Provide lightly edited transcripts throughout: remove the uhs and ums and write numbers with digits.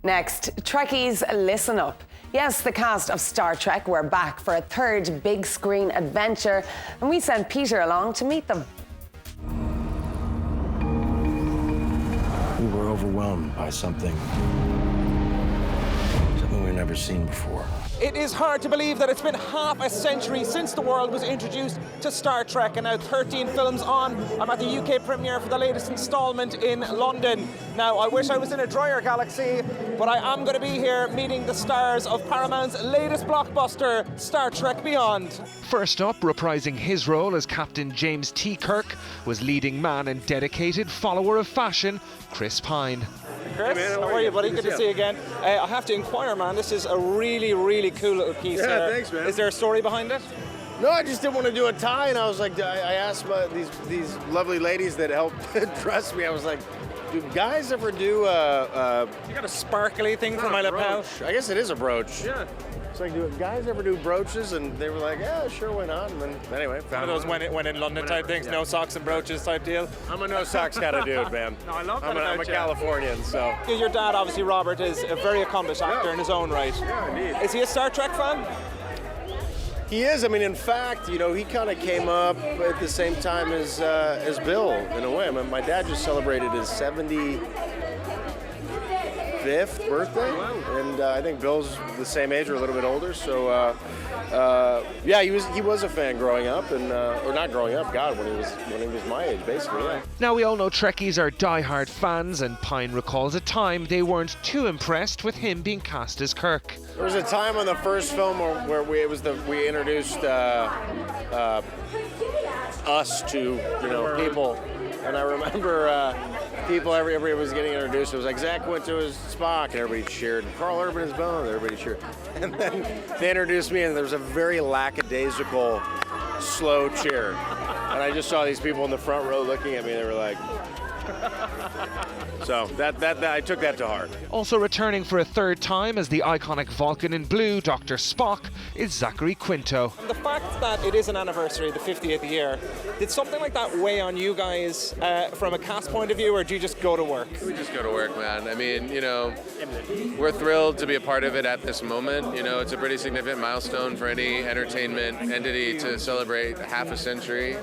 Next, Trekkies, listen up. Yes, the cast of Star Trek were back for a third big screen adventure, and we sent Peter along to meet them. We were overwhelmed by something we've never seen before. It is hard to believe that it's been half a century since the world was introduced to Star Trek, and now 13 films on, I'm at the UK premiere for the latest instalment in London. Now, I wish I was in a drier galaxy, but I am going to be here meeting the stars of Paramount's latest blockbuster, Star Trek Beyond. First up, reprising his role as Captain James T. Kirk, was leading man and dedicated follower of fashion, Chris Pine. Chris, hey man, how are you, buddy? Good to see you again. I have to inquire, man, this is a really, really cool little piece Yeah, there. thanks, man. Is there a story behind it? No, I just didn't want to do a tie, and I was like, I asked these lovely ladies that helped dress me. I was like, do guys ever do You got a sparkly thing for my lapel? brooch? I guess it is a brooch. Yeah. It's like, do guys ever do brooches? And they were like, yeah, sure, why not? And then anyway, One found of those when in London type things, yeah. no socks and brooches type deal. I'm a no socks kind of dude, man. No, I love that I'm about a you. Californian, so. Your dad, obviously, Robert, is a very accomplished actor in his own right. Yeah, indeed. Is he a Star Trek fan? He is. I mean, in fact, you know, he kind of came up at the same time as Bill, in a way. I mean, my dad just celebrated his 75th birthday, and I think Bill's the same age or a little bit older. So, yeah, he was a fan growing up, and or not growing up, God, when he was my age, basically. Yeah. Now, we all know Trekkies are die-hard fans, and Pine recalls a time they weren't too impressed with him being cast as Kirk. There was a time on the first film where we introduced us to people, and I remember everybody was getting introduced. It was like Zach went to his Spock, and everybody cheered. And Karl Urban is Bone, everybody cheered. And then they introduced me, and there was a very lackadaisical, slow cheer. And I just saw these people in the front row looking at me, and they were like. So that I took that to heart. Also returning for a third time as the iconic Vulcan in blue, Dr. Spock, is Zachary Quinto. The fact that it is an anniversary, the 50th year, did something like that weigh on you guys from a cast point of view, or do you just go to work? We just go to work, man. I mean, we're thrilled to be a part of it at this moment. It's a pretty significant milestone for any entertainment entity to celebrate half a century.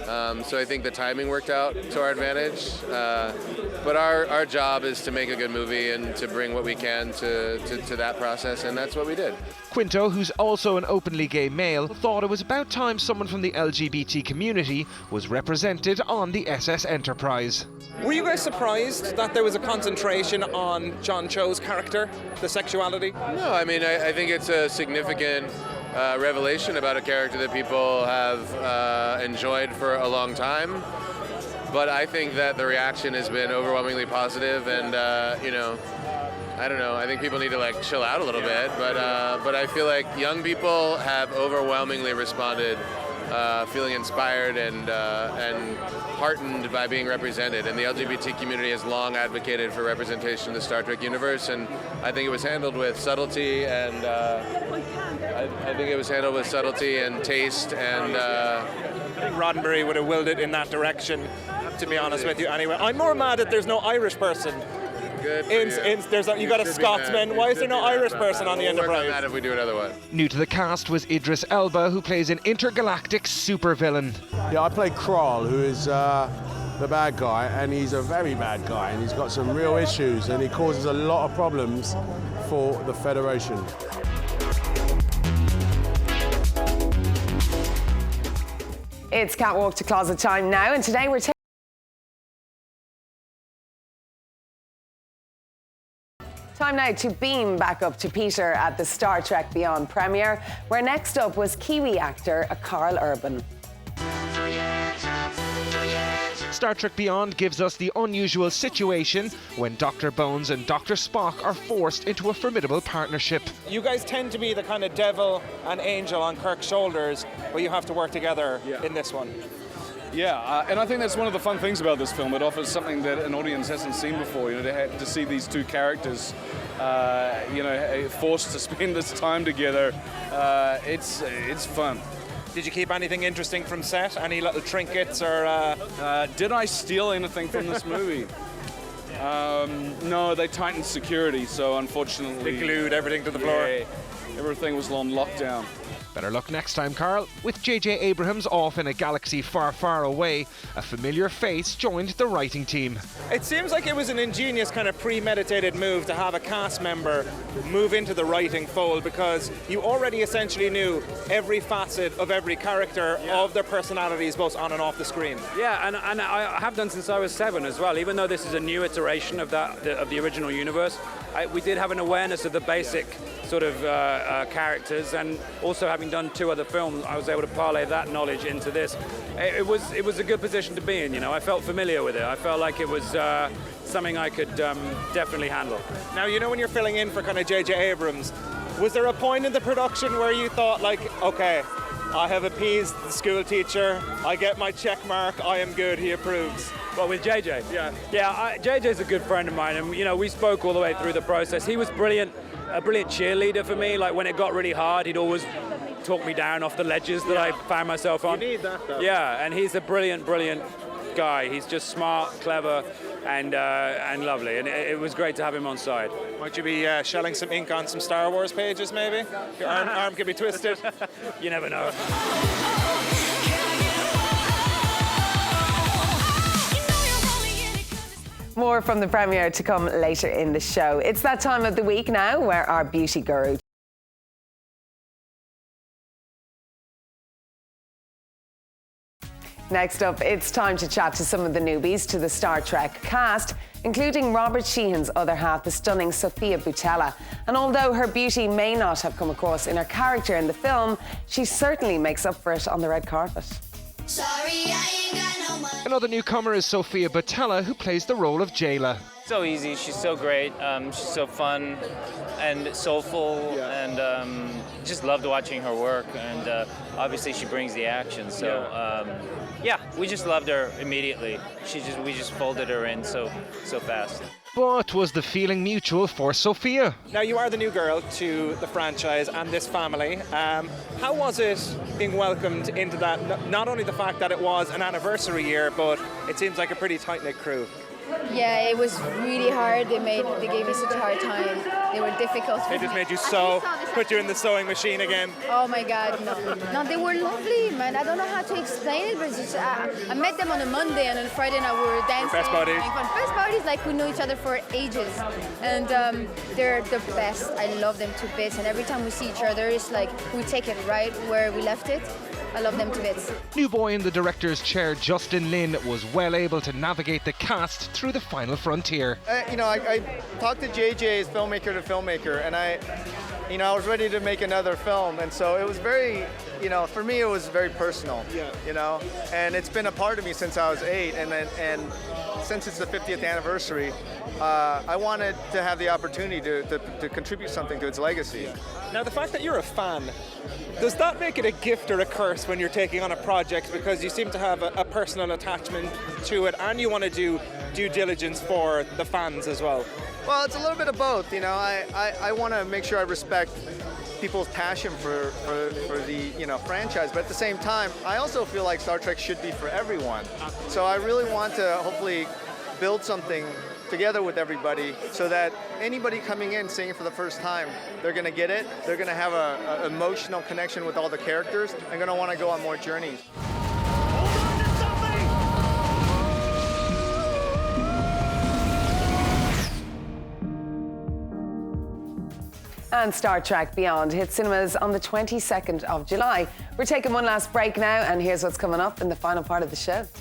So I think the timing worked out to our advantage. But our job is to make a good movie and to bring what we can to that process, and that's what we did. Quinto, who's also an openly gay male, thought it was about time someone from the LGBT community was represented on the SS Enterprise. Were you guys surprised that there was a concentration on John Cho's character, the sexuality? No, I mean, I think it's a significant revelation about a character that people have enjoyed for a long time. But I think that the reaction has been overwhelmingly positive, and I don't know. I think people need to chill out a little bit, but I feel like young people have overwhelmingly responded, feeling inspired and heartened by being represented. And the LGBT community has long advocated for representation in the Star Trek universe, and I think it was handled with subtlety and I think it was handled with subtlety and taste, and I think Roddenberry would have willed it in that direction, to be honest with you. Anyway, I'm more mad that there's no Irish person. good. You got a Scotsman. Why is there no Irish person on the Enterprise? We'll work on that if we do another one. New to the cast was Idris Elba, who plays an intergalactic supervillain. Yeah, I play Karl, who is the bad guy, and he's a very bad guy, and he's got some real issues, and he causes a lot of problems for the Federation. It's Catwalk to Closet time now, and today we're time now to beam back up to Peter at the Star Trek Beyond premiere, where next up was Kiwi actor Karl Urban. Star Trek Beyond gives us the unusual situation when Dr. Bones and Dr. Spock are forced into a formidable partnership. You guys tend to be the kind of devil and angel on Kirk's shoulders, but you have to work together in this one. Yeah, and I think that's one of the fun things about this film. It offers something that an audience hasn't seen before. To see these two characters, forced to spend this time together. It's fun. Did you keep anything interesting from set? Any little trinkets or? Did I steal anything from this movie? No, they tightened security, so unfortunately... They glued everything to the floor. Yeah, everything was on lockdown. Better luck next time, Karl. With J.J. Abrams off in a galaxy far, far away, a familiar face joined the writing team. It seems like it was an ingenious kind of premeditated move to have a cast member move into the writing fold, because you already essentially knew every facet of every character of their personalities, both on and off the screen. Yeah, and I have done since I was 7 as well. Even though this is a new iteration of the original universe, we did have an awareness of the basic sort of characters, and also having done 2 other films, I was able to parlay that knowledge into this. It was a good position to be in, you know. I felt familiar with it. I felt like it was something I could definitely handle. Now, you know, when you're filling in for kind of J.J. Abrams, was there a point in the production where you thought, like, okay, I have appeased the school teacher, I get my check mark, I am good, he approves? Well, with JJ? Yeah. Yeah, JJ's a good friend of mine, and, you know, we spoke all the way through the process. He was brilliant, a brilliant cheerleader for me. Like, when it got really hard, he'd always talk me down off the ledges that I found myself on. You need that, though. Yeah, and he's a brilliant, brilliant guy. He's just smart, clever, and lovely, and it was great to have him on side. Might you be shelling some ink on some Star Wars pages, maybe? Your arm could be twisted. You never know. More from the premiere to come later in the show. It's that time of the week now where our beauty guru Next up, it's time to chat to some of the newbies to the Star Trek cast, including Robert Sheehan's other half, the stunning Sofia Boutella. And although her beauty may not have come across in her character in the film, she certainly makes up for it on the red carpet. Sorry, I ain't got no money. Another newcomer is Sofia Boutella, who plays the role of Jayla. So easy, she's so great, she's so fun and soulful, and just loved watching her work, and obviously she brings the action, so yeah, we just loved her immediately. We just folded her in so fast. But was the feeling mutual for Sofia? Now, you are the new girl to the franchise and this family. How was it being welcomed into that? Not only the fact that it was an anniversary year, but it seems like a pretty tight-knit crew. Yeah, it was really hard. They gave me such a hard time. They were difficult. They just made you sew, put you in the sewing machine again. Oh my God, no, they were lovely, man. I don't know how to explain it, but it's just, I met them on a Monday, and on Friday night we were dancing. Best buddies. Best buddies, like we know each other for ages, and they're the best. I love them to bits, and every time we see each other, it's like we take it right where we left it. I love them to bits. New boy in the director's chair, Justin Lin, was well able to navigate the cast through the final frontier. I talked to JJ as filmmaker to filmmaker, and I was ready to make another film, and so it was very, for me it was very personal. Yeah. And it's been a part of me since I was 8, and since it's the 50th anniversary, I wanted to have the opportunity to contribute something to its legacy. Now, the fact that you're a fan, does that make it a gift or a curse when you're taking on a project, because you seem to have a personal attachment to it and you want to do due diligence for the fans as well? Well, it's a little bit of both. I want to make sure I respect people's passion for the franchise, but at the same time, I also feel like Star Trek should be for everyone. So I really want to hopefully build something together with everybody, so that anybody coming in seeing it for the first time, they're going to get it, they're going to have an emotional connection with all the characters, and going to want to go on more journeys. And Star Trek Beyond hits cinemas on the 22nd of July. We're taking one last break now, and here's what's coming up in the final part of the show.